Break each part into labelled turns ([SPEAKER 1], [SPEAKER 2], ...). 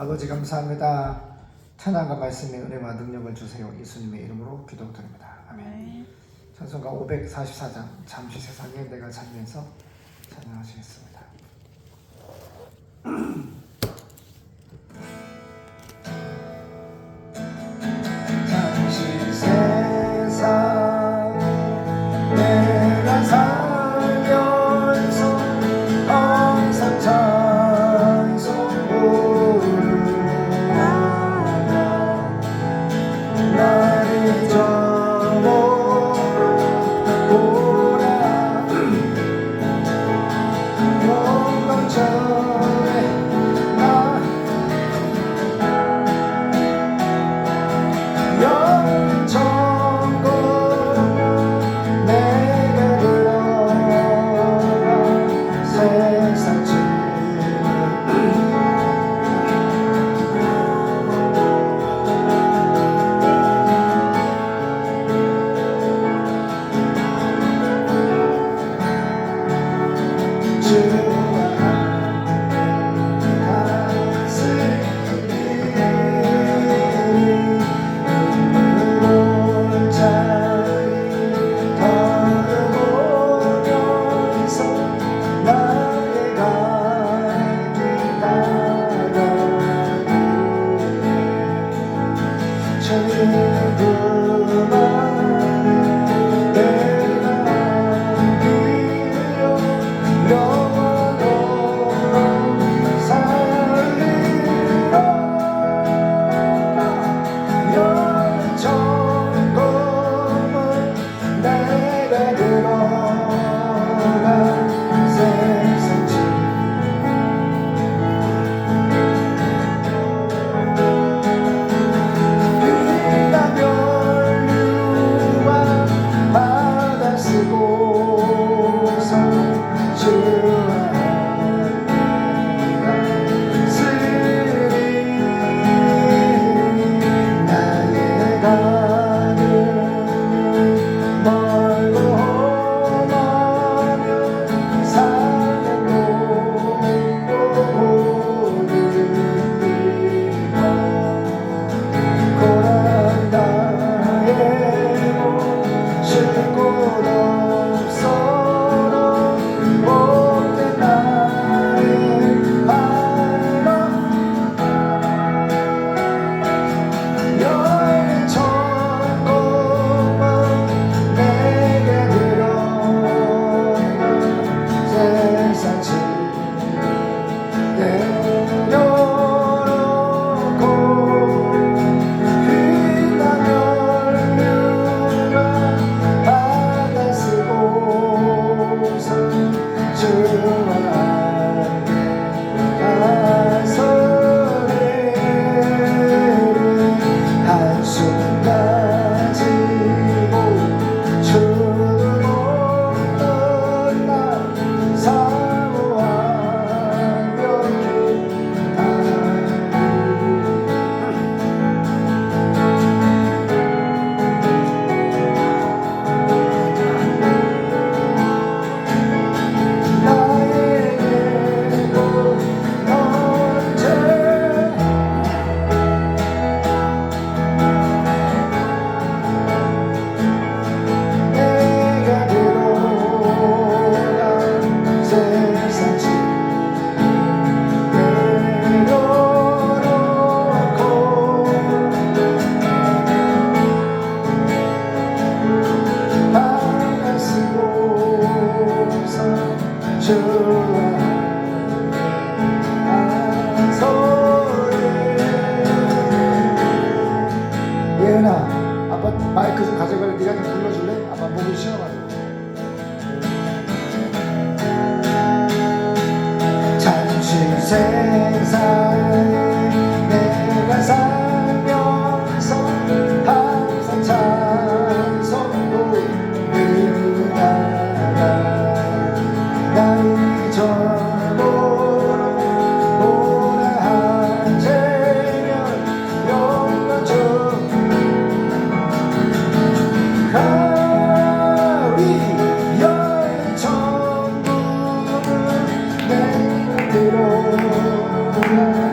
[SPEAKER 1] 아버지 감사합니다. 찬양과 말씀의 은혜와 능력을 주세요. 예수님의 이름으로 기도드립니다. 아멘. 찬송가 544장 잠시 세상에 내가 살면서 찬양하시겠습니다. 잠시 세상 내가 살면서 항상 찬송 부르며 나를 저보러 오라 영광전에 나 영천국 내게 들어가 세상 예은아, 아빠 마이크 좀 가져갈래? 네가 좀 불러줄래? 아빠 목이 쉬어가지고. 잠시 세상에 내가 살면서 항상 찬송 부르다가 나의 저보러 오라 하시면 영광 가리 여의 천국을 내가 들어오라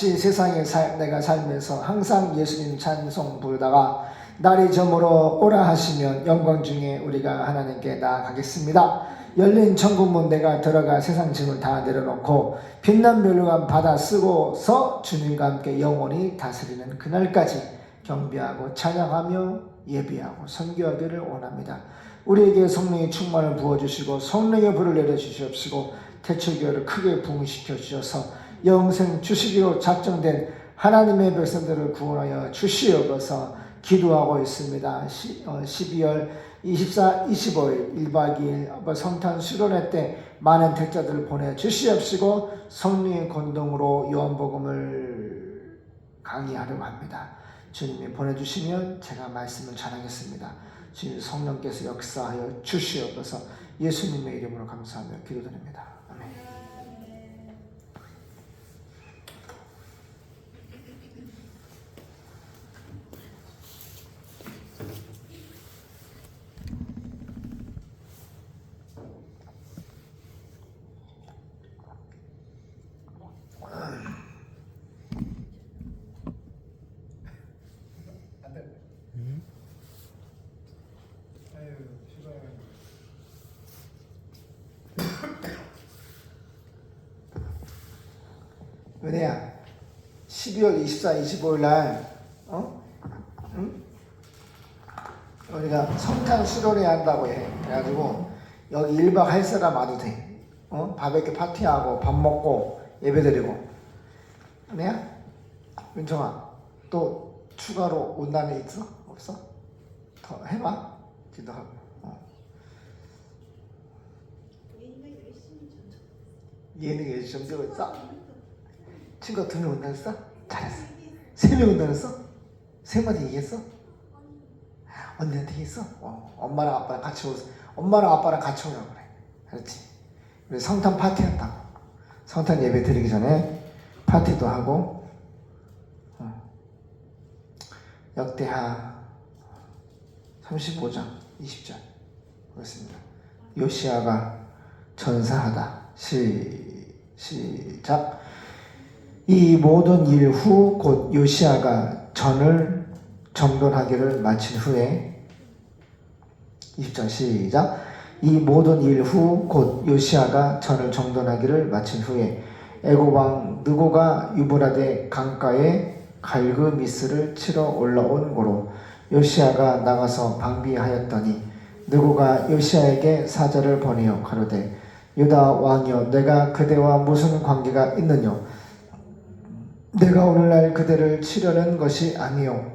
[SPEAKER 1] 잠시 세상에 내가 살면서 항상 예수님 찬송 부르다가 날이 저물어 오라 하시면 영광 중에 우리가 하나님께 나아가겠습니다. 열린 천국문 내가 들어가 세상 짐을 다 내려놓고 빛난 멸류관 받아 쓰고서 주님과 함께 영원히 다스리는 그날까지 경배하고 찬양하며 예비하고 선교하기를 원합니다. 우리에게 성령의 충만을 부어주시고 성령의 불을 내려주시옵시고 태초교회를 크게 부흥시켜 주셔서 영생 주시기로 작정된 하나님의 백성들을 구원하여 주시옵소서 기도하고 있습니다. 12월 24, 25일 1박 2일 성탄 수련회 때 많은 택자들을 보내주시옵시고 성령의 권동으로 요한복음을 강의하려고 합니다. 주님이 보내주시면 제가 말씀을 전하겠습니다. 주님 성령께서 역사하여 주시옵소서 예수님의 이름으로 감사하며 기도드립니다. 아멘. 은혜야 12월 24, 25일 날 응? 우리가 성탄 수련회 한다고 해. 그래가지고 여기 1박 할 사람 와도 돼. 바베큐 파티하고 밥 먹고 예배 드리고. 은혜야? 윤정아 또 추가로 온다는 애 있어? 없어? 더 해봐. 기도하고. 얘는 열심히 되고 있어? 친구가 2명 온다 했어? 잘했어. 3명 온다 했어? 3마디 얘기했어? 언니한테 얘기했어? 엄마랑 아빠랑 같이 오라고 그래. 그렇지? 우리 성탄 파티 한다고. 성탄 예배 드리기 전에 파티도 하고. 역대하 35장 20절 보겠습니다. 요시야가 전사하다. 시작. 이 모든 일 후 곧 요시야가 전을 정돈하기를 마친 후에 20절 시작. 이 모든 일 후 곧 요시야가 전을 정돈하기를 마친 후에 애굽 왕 느고가 유브라데 강가에 갈그미스를 치러 올라온 고로 요시야가 나가서 방비하였더니 느고가 요시야에게 사자를 보내어 가로되 유다 왕이여 내가 그대와 무슨 관계가 있느뇨 내가 오늘날 그대를 치려는 것이 아니요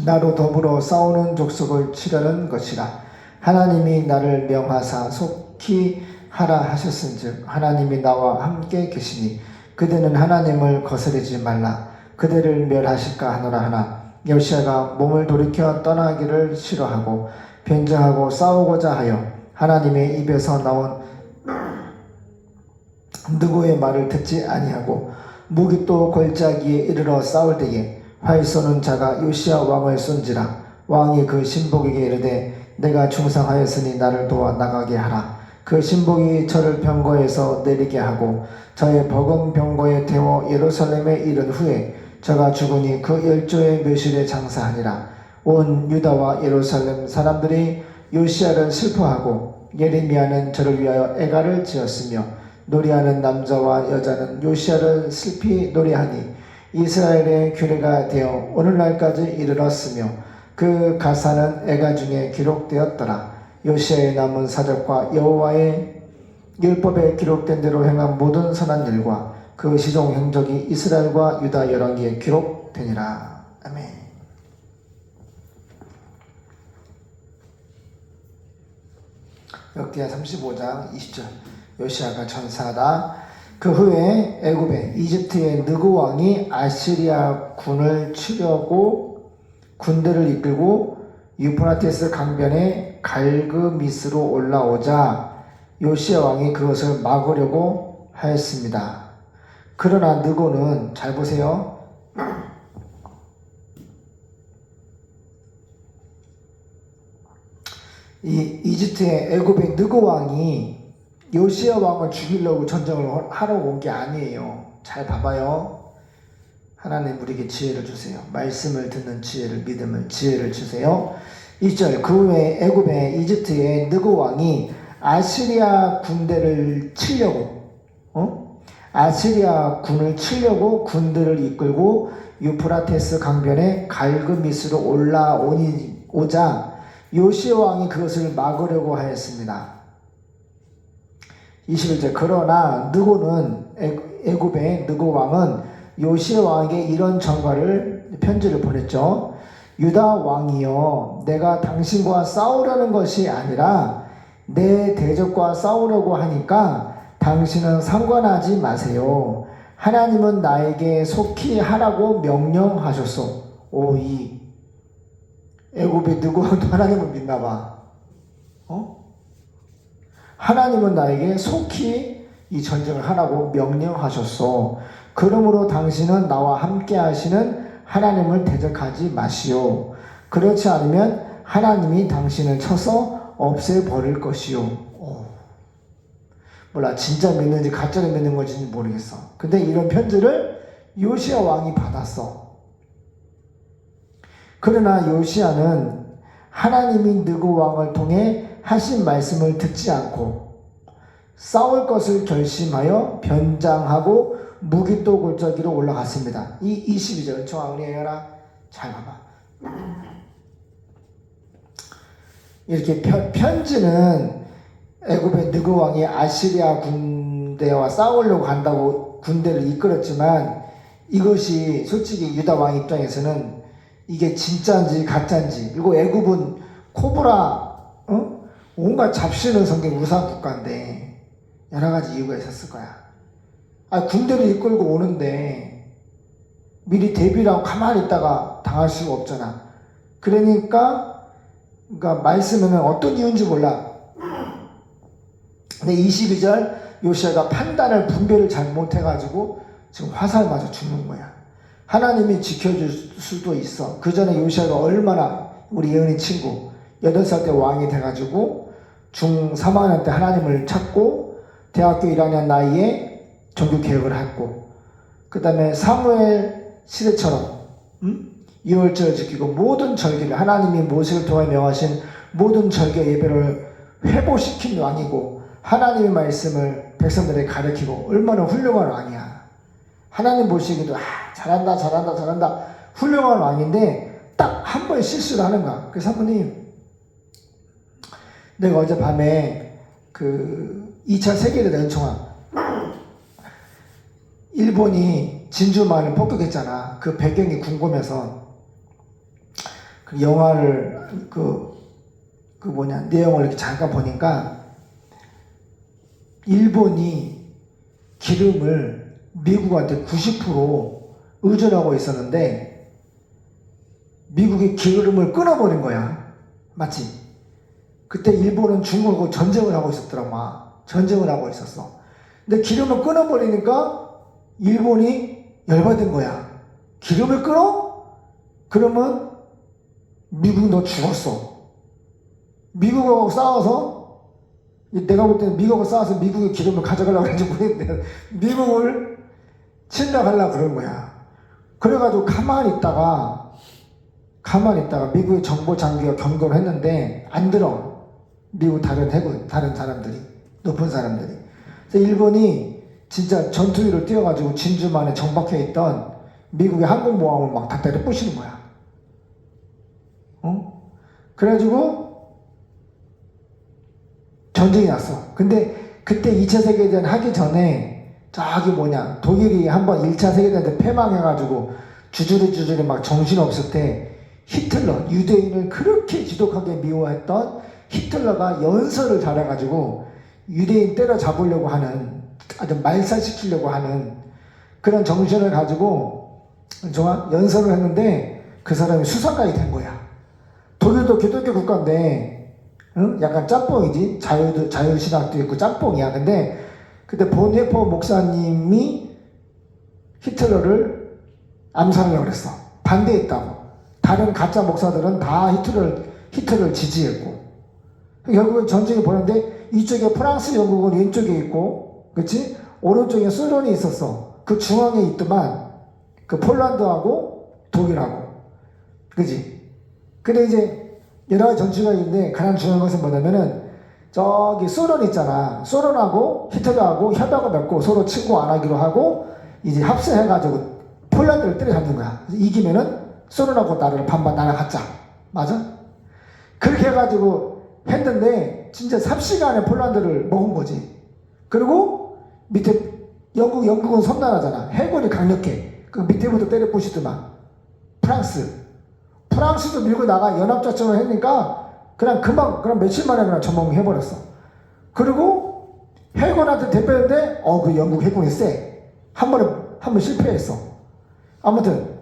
[SPEAKER 1] 나로 더불어 싸우는 족속을 치려는 것이라 하나님이 나를 명하사 속히 하라 하셨은즉 하나님이 나와 함께 계시니 그대는 하나님을 거스르지 말라 그대를 멸하실까 하노라 하나 요시야가 몸을 돌이켜 떠나기를 싫어하고 변정하고 싸우고자 하여 하나님의 입에서 나온 느고의 말을 듣지 아니하고 무기또 골짜기에 이르러 싸울 때에 활 쏘는 자가 요시야 왕을 쏜지라 왕이 그 신복에게 이르되 내가 중상하였으니 나를 도와 나가게 하라 그 신복이 저를 병거에서 내리게 하고 저의 버금 병거에 태워 예루살렘에 이른 후에 저가 죽으니 그 열조의 묘실에 장사하니라 온 유다와 예루살렘 사람들이 요시야를 슬퍼하고 예레미야는 저를 위하여 애가를 지었으며 노래하는 남자와 여자는 요시야를 슬피 노래하니 이스라엘의 규례가 되어 오늘날까지 이르렀으며 그 가사는 애가 중에 기록되었더라. 요시야의 남은 사적과 여호와의 율법에 기록된 대로 행한 모든 선한 일과 그 시종 행적이 이스라엘과 유다 열왕기에 기록되니라. 아멘. 역대하 35장 20절 요시야가 전사하다. 그 후에 애굽에 이집트의 느고 왕이 아시리아 군을 치려고 군대를 이끌고 유프라테스 강변에 갈그미스로 올라오자 요시야 왕이 그것을 막으려고 하였습니다. 그러나 느고는 잘 보세요. 이 이집트의 애굽의 느고 왕이 요시야 왕을 죽이려고 전쟁을 하러 온 게 아니에요. 잘 봐봐요. 하나님 우리에게 지혜를 주세요. 말씀을 듣는 지혜를, 믿음을, 지혜를 주세요. 2절 그 후에 애굽의 이집트의 느고 왕이 아시리아 군대를 치려고 아시리아 군을 치려고 군대를 이끌고 유프라테스 강변에 갈그미스로 올라오자 요시야 왕이 그것을 막으려고 하였습니다. 21절 그러나 느고는 애굽의 느고 왕은 요시야 왕에게 이런 편지를 보냈죠. 유다 왕이여 내가 당신과 싸우려는 것이 아니라 내 대적과 싸우려고 하니까 당신은 상관하지 마세요. 하나님은 나에게 속히 하라고 명령하셨소. 이 애굽의 느고 왕도 하나님을 믿나봐. 하나님은 나에게 속히 이 전쟁을 하라고 명령하셨소. 그러므로 당신은 나와 함께 하시는 하나님을 대적하지 마시오. 그렇지 않으면 하나님이 당신을 쳐서 없애버릴 것이오. 몰라 진짜 믿는지 가짜로 믿는 건지 모르겠어. 근데 이런 편지를 요시야 왕이 받았어. 그러나 요시야는 하나님이 느고 왕을 통해 하신 말씀을 듣지 않고 싸울 것을 결심하여 변장하고 무기또 골짜기로 올라갔습니다. 이 22절 정황리해라. 잘 봐봐. 이렇게 편지는 애굽의 느고 왕이 아시리아 군대와 싸우려고 간다고 군대를 이끌었지만 이것이 솔직히 유다 왕 입장에서는 이게 진짜인지 가짜인지, 그리고 애굽은 코브라 온갖 잡신을 섬긴 우상 국가인데 여러 가지 이유가 있었을 거야. 군대를 이끌고 오는데 미리 대비를 하고 가만히 있다가 당할 수가 없잖아. 그러니까 말씀에는 어떤 이유인지 몰라. 근데 22절 요시아가 판단을 분별을 잘못해가지고 지금 화살 맞아 죽는 거야. 하나님이 지켜줄 수도 있어. 그 전에 요시아가 얼마나, 우리 예은이 친구 8살 때 왕이 돼가지고 중 3학년 때 하나님을 찾고 대학교 1학년 나이에 종교개혁을 했고, 그 다음에 사무엘 시대처럼 2월절을 지키고 모든 절기를, 하나님이 모세를 통해 명하신 모든 절기 예배를 회복시킨 왕이고, 하나님의 말씀을 백성들에게 가르치고, 얼마나 훌륭한 왕이야. 하나님 보시기도 잘한다 훌륭한 왕인데 딱 한 번 실수를 하는 거야. 그래서 사모님, 내가 어젯밤에 그 2차 세계대전 연총왕 일본이 진주만을 폭격했잖아. 그 배경이 궁금해서 그 영화를 내용을 이렇게 잠깐 보니까 일본이 기름을 미국한테 90% 의존하고 있었는데 미국이 기름을 끊어버린 거야. 맞지? 그때 일본은 중국하고 전쟁을 하고 있었더라고. 전쟁을 하고 있었어. 근데 기름을 끊어버리니까 일본이 열받은 거야. 기름을 끊어? 그러면 미국 너 죽었어. 미국하고 싸워서, 내가 볼 때는 미국하고 싸워서 미국의 기름을 가져가려고 하는지 모르겠는데 미국을 침략하려고 그런 거야. 그래가지고 가만히 있다가 미국의 정보 장비가 경고를 했는데 안 들어. 미국 다른 해군, 다른 사람들이, 높은 사람들이. 그래서 일본이 진짜 전투기를 띄워가지고 진주만에 정박해 있던 미국의 항공모함을 막 다 때려 부시는 거야. 그래가지고 전쟁이 났어. 근데 그때 2차 세계대전 하기 전에 독일이 한번 1차 세계대전 때 패망해가지고 주저리 막 정신없을 때 히틀러, 유대인을 그렇게 지독하게 미워했던 히틀러가 연설을 잘해가지고 유대인 때려잡으려고 하는, 아주 말살시키려고 하는 그런 정신을 가지고 연설을 했는데 그 사람이 수사관이 된 거야. 독일도 기독교 국가인데 약간 짬뽕이지. 자유신학도 있고 짬뽕이야. 근데 그때 본헤퍼 목사님이 히틀러를 암살하려고 그랬어. 반대했다고. 다른 가짜 목사들은 다 히틀러를 지지했고, 결국은 전쟁이 벌었는데 이쪽에 프랑스, 영국은 왼쪽에 있고, 그렇지? 오른쪽에 소련이 있었어. 그 중앙에 있더만 그 폴란드하고 독일하고, 그렇지? 근데 이제 여러 가지 전투가 있는데 가장 중요한 것은 뭐냐면은 저기 소련 있잖아. 소련하고 히틀러하고 협약을 맺고 서로 친구 안 하기로 하고 이제 합세해가지고 폴란드를 때려잡는 거야. 이기면은 소련하고 나라를 반반 나눠 갖자. 맞아? 그렇게 해가지고 했는데 진짜 3시간에 폴란드를 먹은 거지. 그리고 밑에 영국은 섬나라잖아. 해군이 강력해. 그 밑에부터 때려 부시더만. 프랑스도 밀고 나가 연합작전을 하니까 그냥 며칠 만에 그냥 전범해버렸어. 그리고 해군한테 대표했는데 그 영국 해군이 세. 한 번 실패했어. 아무튼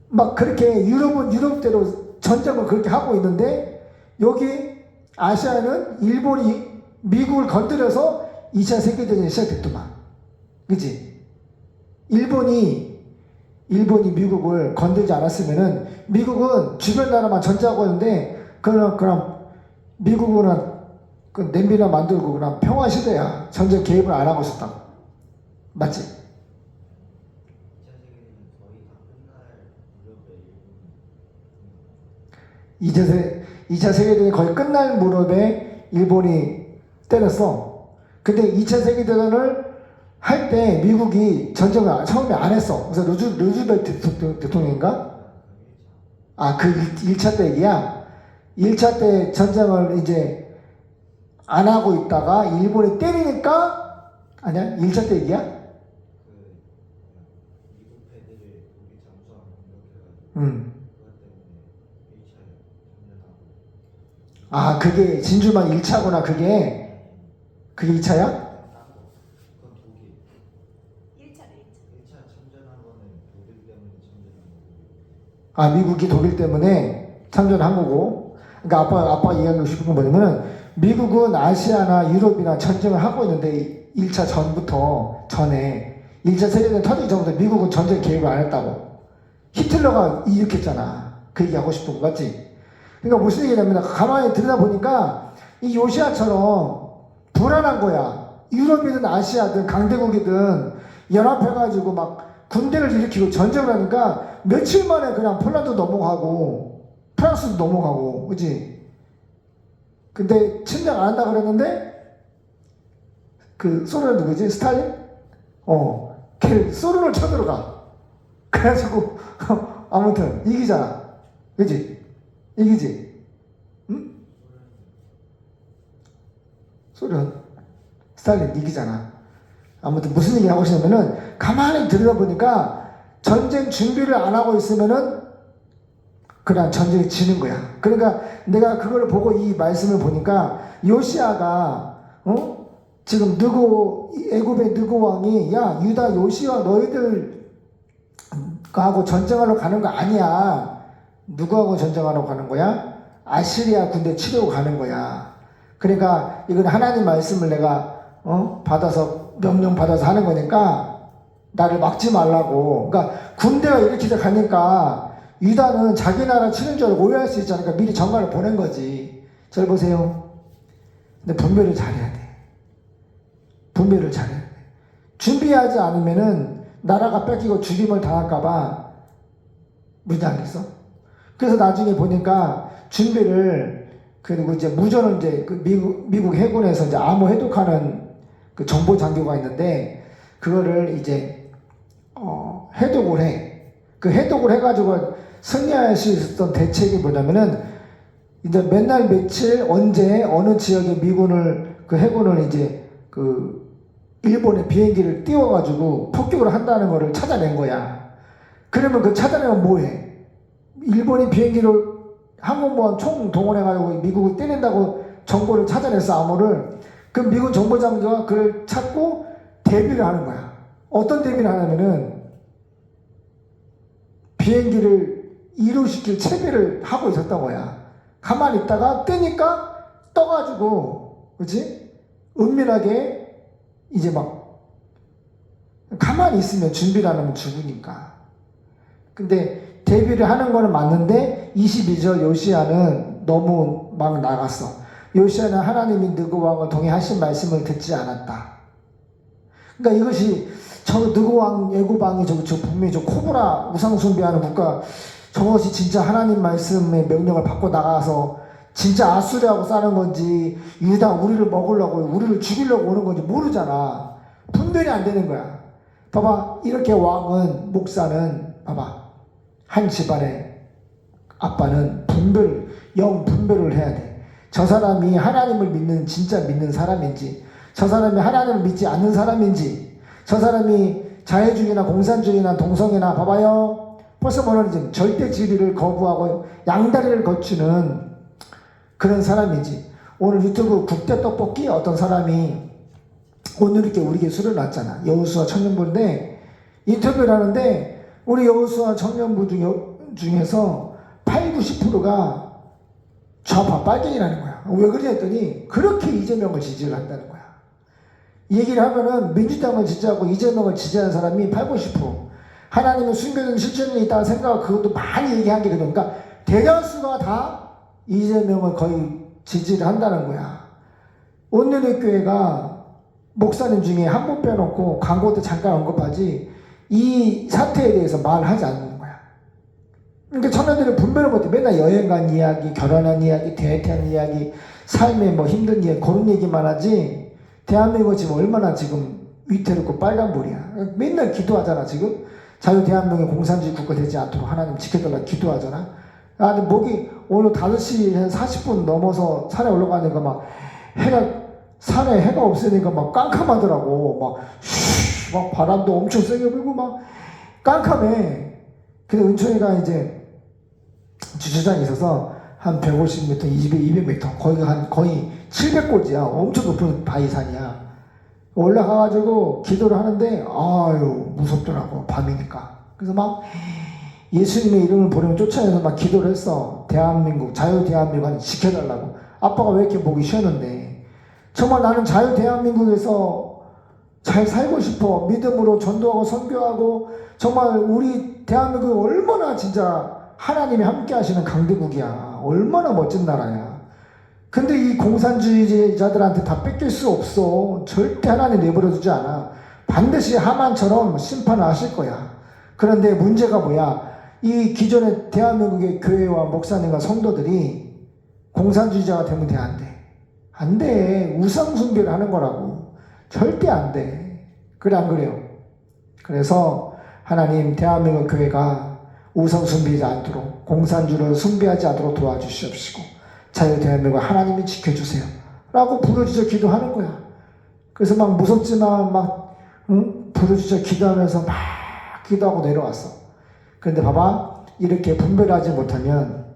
[SPEAKER 1] 막 그렇게 유럽은 유럽대로 전쟁을 그렇게 하고 있는데 여기 아시아는 일본이 미국을 건드려서 2차 세계대전이 시작됐더만. 그치? 일본이 미국을 건들지 않았으면은 미국은 주변 나라만 전쟁하고 있는데 그럼 미국은 그 냄비나 만들고 그냥 평화 시대야. 전쟁 개입을 안 하고 있었다고. 맞지? 2차 세계대전이 거의 끝날 무렵에 일본이 때렸어. 근데 2차 세계대전을 할 때 미국이 전쟁을 처음에 안 했어. 그래서 루즈벨트 대통령인가? 아, 그 1차 때 얘기야? 1차 때 전쟁을 이제 안 하고 있다가 일본이 때리니까, 아니야? 1차 때 얘기야?
[SPEAKER 2] 미국 패들을 우리 잠수함 공격해가지고
[SPEAKER 1] 응.
[SPEAKER 2] 그것 때문에 1차에 점령하고.
[SPEAKER 1] 아, 그게 진주만 1차구나, 그게 2차야?
[SPEAKER 2] 그건 독일. 1차 참전한 거는 독일 때문에 참전한 거고.
[SPEAKER 1] 아, 미국이 독일 때문에 참전한 거고. 그러니까 아빠가 이야기하고 싶은 건 뭐냐면은, 미국은 아시아나 유럽이나 전쟁을 하고 있는데, 1차 전에, 1차 세계대전 터지기 전부터 미국은 전쟁 계획을 안 했다고. 히틀러가 일으켰잖아. 그 얘기 하고 싶은 거 맞지? 그러니까 무슨 얘기냐면, 가만히 들여다보니까, 이 요시아처럼 불안한 거야. 유럽이든 아시아든 강대국이든 연합해가지고 막 군대를 일으키고 전쟁을 하니까 며칠 만에 그냥 폴란드 넘어가고 프랑스도 넘어가고, 그지? 근데 침략 안 한다 그랬는데 그 소련 누구지? 스탈린? 걔 소련을 쳐들어가. 그래가지고 아무튼 이기잖아. 그지? 이기지? 응? 소련 스탈린 이기잖아. 아무튼 무슨 얘기 하고 싶냐면은 가만히 들여다보니까 전쟁 준비를 안 하고 있으면은 그냥 전쟁이 지는 거야. 그러니까 내가 그걸 보고 이 말씀을 보니까 요시아가 지금 애굽의 느고 왕이 야 유다 요시아 너희들 하고 전쟁하러 가는 거 아니야. 누구하고 전쟁하러 가는 거야? 아시리아 군대 치려고 가는 거야. 그러니까 이건 하나님 말씀을 내가 받아서 명령 받아서 하는 거니까 나를 막지 말라고. 그러니까 군대가 이렇게 가니까 유다는 자기 나라 치는 줄 알고 오해할 수 있잖아. 그러니까 미리 전가를 보낸 거지. 잘 보세요. 근데 분별을 잘해야 돼. 분별을 잘해야 돼. 준비하지 않으면은 나라가 뺏기고 죽임을 당할까봐 문제 아니겠어? 그래서 나중에 보니까 준비를 그리고 이제 무전을 이제 그 미국 해군에서 이제 암호 해독하는 그 정보 장교가 있는데 그거를 이제 해독을 해. 그 해독을 해가지고 승리할 수 있었던 대책이 뭐냐면은 이제 맨날 며칠 언제 어느 지역에 미군을 그 해군을 이제 그 일본의 비행기를 띄워가지고 폭격을 한다는 거를 찾아낸 거야. 그러면 그 찾아내면 뭐해? 일본이 비행기를 항공모함 총 동원해가지고 미국을 때린다고 정보를 찾아냈어, 암호를. 그 미군 정보장교가 그걸 찾고 대비를 하는 거야. 어떤 대비를 하냐면은 비행기를 이루시킬 채비를 하고 있었던 거야. 가만히 있다가 뜨니까 떠가지고, 그치? 은밀하게 이제 막 가만히 있으면 준비를 안 하면 죽으니까. 근데 대비를 하는 거는 맞는데 22절 요시아는 너무 막 나갔어. 요시아는 하나님이 느고 왕을 통해 하신 말씀을 듣지 않았다. 그러니까 이것이 저 느고 왕 애굽 왕이 저 분명히 저 코브라 우상 숭배하는 국가 저것이 진짜 하나님 말씀의 명령을 받고 나가서 진짜 아수르하고 싸는 건지 유다 우리를 먹으려고 우리를 죽이려고 오는 건지 모르잖아. 분별이 안 되는 거야. 봐봐, 이렇게 왕은 목사는 봐봐, 한 집안의 아빠는 영 분별을 해야 돼. 저 사람이 하나님을 믿는 진짜 믿는 사람인지, 저 사람이 하나님을 믿지 않는 사람인지, 저 사람이 자유주의나 공산주의나 동성애나 봐봐요, 벌써 뭐는 지금 절대 진리를 거부하고 양다리를 거치는 그런 사람이지. 오늘 유튜브 국대 떡볶이 어떤 사람이 오늘 이렇게 우리에게 술을 놨잖아. 여호수아 청년부인데 인터뷰를 하는데 우리 여호수아 청년부 중에서 80~90%가 좌파 빨갱이라는 거야. 왜 그러냐 했더니 그렇게 이재명을 지지를 한다는 거야. 이 얘기를 하면은 민주당을 지지하고 이재명을 지지하는 사람이 80~90%. 하나님은 숨겨진 실천이 있다는 생각을 그것도 많이 얘기한 게 그러니까 대다수가 다 이재명을 거의 지지를 한다는 거야. 오늘의 교회가 목사님 중에 한 분 빼놓고 광고 때 잠깐 언급하지 이 사태에 대해서 말하지 않는 거야. 그러니까 청년들이 분별을 못해. 맨날 여행 간 이야기, 결혼한 이야기, 데이트한 이야기, 삶의 뭐 힘든 이야기 그런 얘기만 하지 대한민국 지금 얼마나 지금 위태롭고 빨간불이야. 맨날 기도하잖아 지금. 자유 대한민국의 공산주의 국가 되지 않도록 하나님 지켜달라 기도하잖아. 아, 근데 목이 오늘 5시 한 40분 넘어서 산에 올라가니까 막 산에 해가 없으니까 막 깜깜하더라고. 막 바람도 엄청 세게 불고 막 깜깜해. 근데 은총이가 이제 주차장에 있어서 한 150m, 200m, 거의 700고지야. 엄청 높은 바위산이야. 올라가가지고 기도를 하는데 아유 무섭더라고 밤이니까. 그래서 막 예수님의 이름을 부르면 쫓아내서 막 기도를 했어. 대한민국 자유 대한민국을 지켜달라고. 아빠가 왜 이렇게 목이 쉬었는데 정말 나는 자유 대한민국에서 잘 살고 싶어. 믿음으로 전도하고 선교하고 정말 우리 대한민국이 얼마나 진짜 하나님이 함께 하시는 강대국이야. 얼마나 멋진 나라야. 근데 이 공산주의자들한테 다 뺏길 수 없어. 절대 하나님 내버려 두지 않아. 반드시 하만처럼 심판을 하실 거야. 그런데 문제가 뭐야? 이 기존의 대한민국의 교회와 목사님과 성도들이 공산주의자가 되면 안 돼. 안 돼. 우상숭배를 하는 거라고. 절대 안 돼. 그래 안 그래요? 그래서 하나님 대한민국 교회가 우상숭배하지 않도록 공산주의를 숭배하지 않도록 도와주시옵시고 자유 대한민국 하나님이 지켜주세요 라고 부르짖어 기도하는 거야. 그래서 막 무섭지만 막 부르짖어 기도하면서 막 기도하고 내려왔어. 그런데 봐봐, 이렇게 분별하지 못하면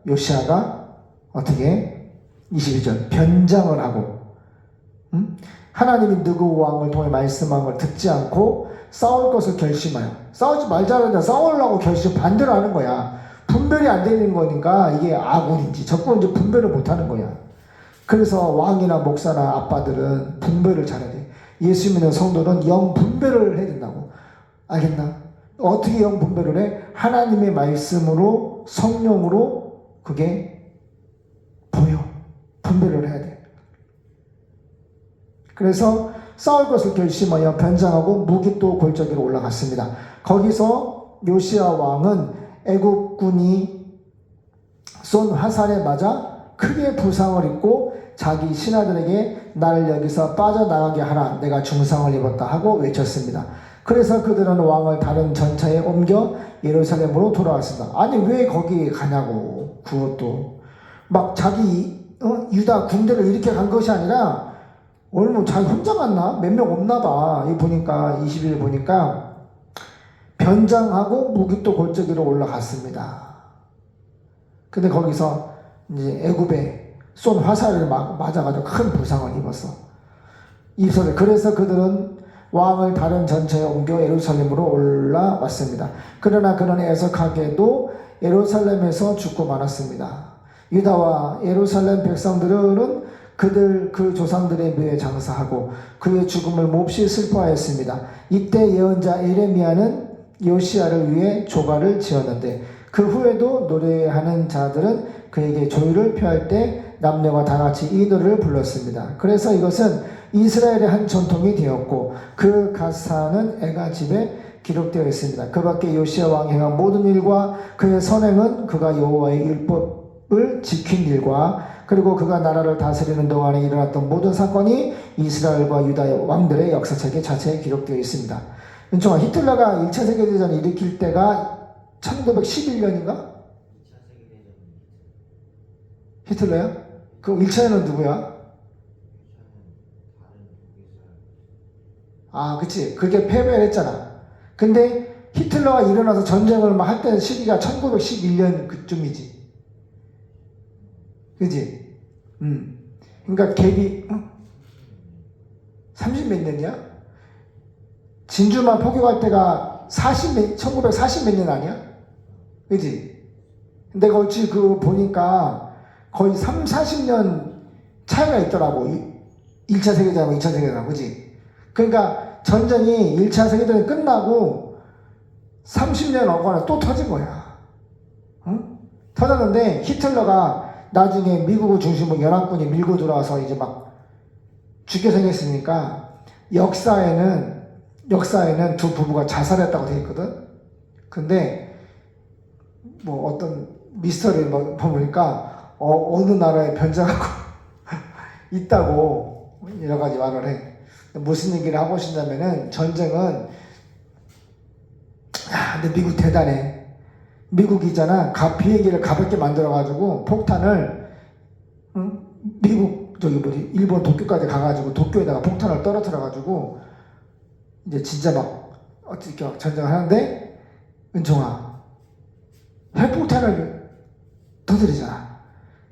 [SPEAKER 1] 요시아가 어떻게 22절 변장을 하고 하나님이 누구 왕을 통해 말씀한 걸 듣지 않고 싸울 것을 결심하여. 싸우지 말자는데 싸우려고 반대로 하는 거야. 분별이 안 되는 거니까 이게 아군인지 적군인지 분별을 못 하는 거야. 그래서 왕이나 목사나 아빠들은 분별을 잘해야 돼. 예수 믿는 성도는 영 분별을 해야 된다고. 알겠나? 어떻게 영 분별을 해? 하나님의 말씀으로 성령으로 그게 보여. 분별을 해야 돼. 그래서 싸울 것을 결심하여 변장하고 무기또 골짜기로 올라갔습니다. 거기서 요시야 왕은 애국군이 쏜 화살에 맞아 크게 부상을 입고 자기 신하들에게 나를 여기서 빠져나가게 하라. 내가 중상을 입었다 하고 외쳤습니다. 그래서 그들은 왕을 다른 전차에 옮겨 예루살렘으로 돌아왔습니다. 아니 왜 거기 가냐고. 그것도 막 자기 유다 군대를 이렇게 간 것이 아니라 오늘 자기 혼자 갔나? 몇 명 없나 봐. 이 보니까 20일 보니까 변장하고 무기또 골짜기로 올라갔습니다. 근데 거기서 이제 애굽에 쏜 화살을 맞아가지고 큰 부상을 입었어. 그래서 그들은 왕을 다른 전차에 옮겨 예루살렘으로 올라왔습니다. 그러나 그는 애석하게도 예루살렘에서 죽고 말았습니다. 유다와 예루살렘 백성들은 그 조상들의 묘에 장사하고 그의 죽음을 몹시 슬퍼하였습니다. 이때 예언자 에레미야는 요시야를 위해 조가를 지었는데 그 후에도 노래하는 자들은 그에게 조율을 표할 때 남녀가 다 같이 이 노래를 불렀습니다. 그래서 이것은 이스라엘의 한 전통이 되었고 그 가사는 애가집에 기록되어 있습니다. 그 밖에 요시야 왕이 행한 모든 일과 그의 선행은 그가 여호와의 율법을 지킨 일과 그리고 그가 나라를 다스리는 동안에 일어났던 모든 사건이 이스라엘과 유다 왕들의 역사책에 자세히 기록되어 있습니다. 은총아, 히틀러가 1차 세계대전을 일으킬 때가 1911년인가?
[SPEAKER 2] 2차 세계대전.
[SPEAKER 1] 히틀러야? 그럼 1차에는 누구야?
[SPEAKER 2] 2차는 다른 독일 사람.
[SPEAKER 1] 아, 그치. 그게 패배를 했잖아. 근데 히틀러가 일어나서 전쟁을 막 할 때 시기가 1911년 그쯤이지. 그치? 그러니까 갭이 30 몇 년이야? 진주만 포격할 때가 1940 몇 년 아니야? 그치? 내가 어찌 보니까 거의 40년 차이가 있더라고. 1차 세계대전하고 2차 세계대전, 그치? 그러니까 전쟁이 1차 세계대전이 끝나고 30년 어거나 또 터진 거야. 응? 터졌는데 히틀러가 나중에 미국을 중심으로 연합군이 밀고 들어와서 이제 막 죽게 생겼으니까 역사에는 두 부부가 자살했다고 되어 있거든. 근데 뭐 어떤 미스터리를 보니까 어느 나라에 변장하고 있다고 여러 가지 말을 해. 무슨 얘기를 하고 싶냐면은 전쟁은 근데 미국 대단해. 미국이 있잖아. 비행기를 가볍게 만들어가지고 폭탄을 미국 일본 도쿄까지 가가지고 도쿄에다가 폭탄을 떨어뜨려가지고 이제 진짜 막 어떻게 전쟁을 하는데 은총아 핵폭탄을 터뜨리잖아.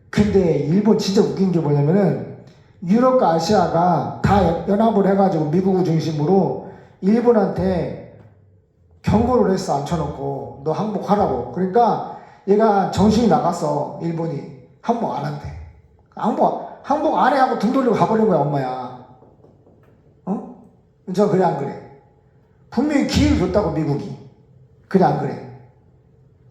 [SPEAKER 1] 근데 일본 진짜 웃긴 게 뭐냐면은 유럽과 아시아가 다 연합을 해가지고 미국을 중심으로 일본한테 경고를 했어. 앉혀놓고 너 항복하라고. 그러니까 얘가 정신이 나갔어. 일본이 항복 안 한대. 항복 안 해 하고 등 돌리고 가버린 거야. 엄마야. 저 그래 안 그래? 분명히 기회를 줬다고 미국이. 그래 안 그래?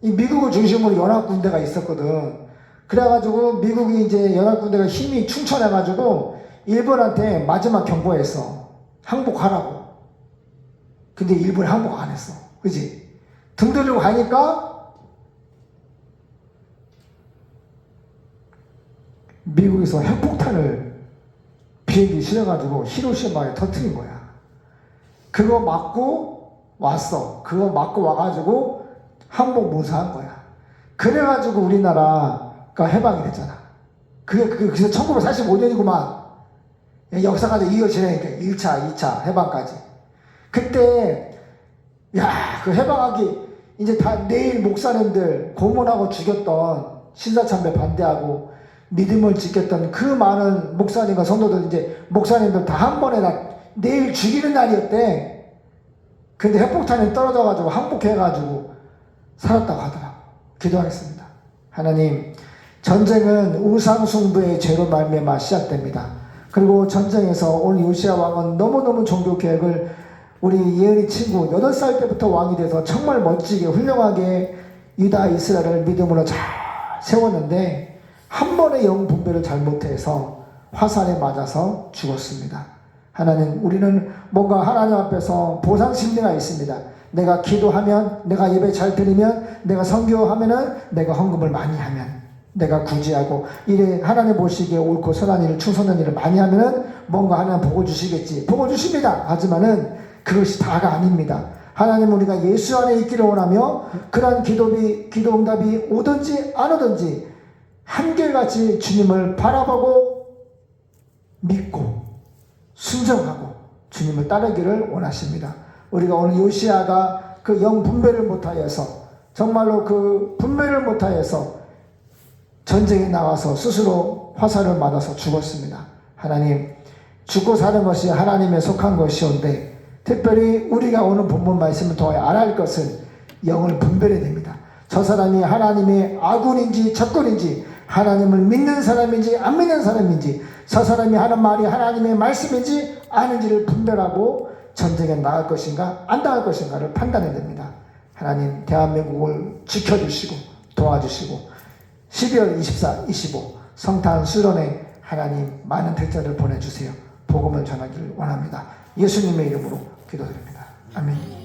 [SPEAKER 1] 이 미국을 중심으로 연합군대가 있었거든. 그래가지고 미국이 이제 연합군대가 힘이 충천해가지고 일본한테 마지막 경고했어. 항복하라고. 근데 일본이 항복 안 했어. 그지? 등 돌리고 가니까 미국에서 핵폭탄을 비행기 실어가지고 히로시마에 터뜨린 거야. 그거 맞고 왔어. 그거 맞고 와가지고 항복 무사한 거야. 그래가지고 우리나라가 해방이 됐잖아. 그래서 1945년이구만. 역사가 이어지니까 1차, 2차 해방까지. 그때 그 해방하기 이제 다 내일 목사님들 고문하고 죽였던 신사참배 반대하고 믿음을 지켰던 그 많은 목사님과 성도들 이제 목사님들 다 한 번에 다 내일 죽이는 날이었대. 근데 핵폭탄이 떨어져가지고 항복해가지고 살았다고 하더라고. 기도하겠습니다. 하나님, 전쟁은 우상숭배의 죄로 말미암아 시작됩니다. 그리고 전쟁에서 오늘 요시야 왕은 너무너무 종교개혁을 우리 예은이 친구 8살 때부터 왕이 돼서 정말 멋지게 훌륭하게 유다 이스라엘을 믿음으로 잘 세웠는데 한 번의 영분별을 잘못해서 화살에 맞아서 죽었습니다. 하나님, 우리는 뭔가 하나님 앞에서 보상 심리가 있습니다. 내가 기도하면, 내가 예배 잘 드리면, 내가 선교하면은, 내가 헌금을 많이 하면, 내가 구제하고 이래 하나님 보시기에 옳고 선한 일을 충성한 일을 많이 하면은 뭔가 하나님 복을 주시겠지. 복을 주십니다. 하지만은 그것이 다가 아닙니다. 하나님, 우리가 예수 안에 있기를 원하며 그러한 기도 응답이 오든지 안 오든지 한결같이 주님을 바라보고 믿고 순종하고 주님을 따르기를 원하십니다. 우리가 오늘 요시야가 그 영 분별을 못하여서 정말로 그 분별을 못하여서 전쟁에 나가서 스스로 화살을 맞아서 죽었습니다. 하나님, 죽고 사는 것이 하나님에 속한 것이온데 특별히 우리가 오늘 본문 말씀을 통하여 알아야 할 것은 영을 분별해야 됩니다. 저 사람이 하나님의 아군인지 적군인지, 하나님을 믿는 사람인지 안 믿는 사람인지, 저 사람이 하는 말이 하나님의 말씀인지 아닌지를 분별하고 전쟁에 나갈 것인가 안 나갈 것인가를 판단해야 됩니다. 하나님, 대한민국을 지켜주시고 도와주시고 12월 24, 25 성탄 수련회 하나님 많은 택자를 보내주세요. 복음을 전하기를 원합니다. 예수님의 이름으로 기도드립니다. 아멘.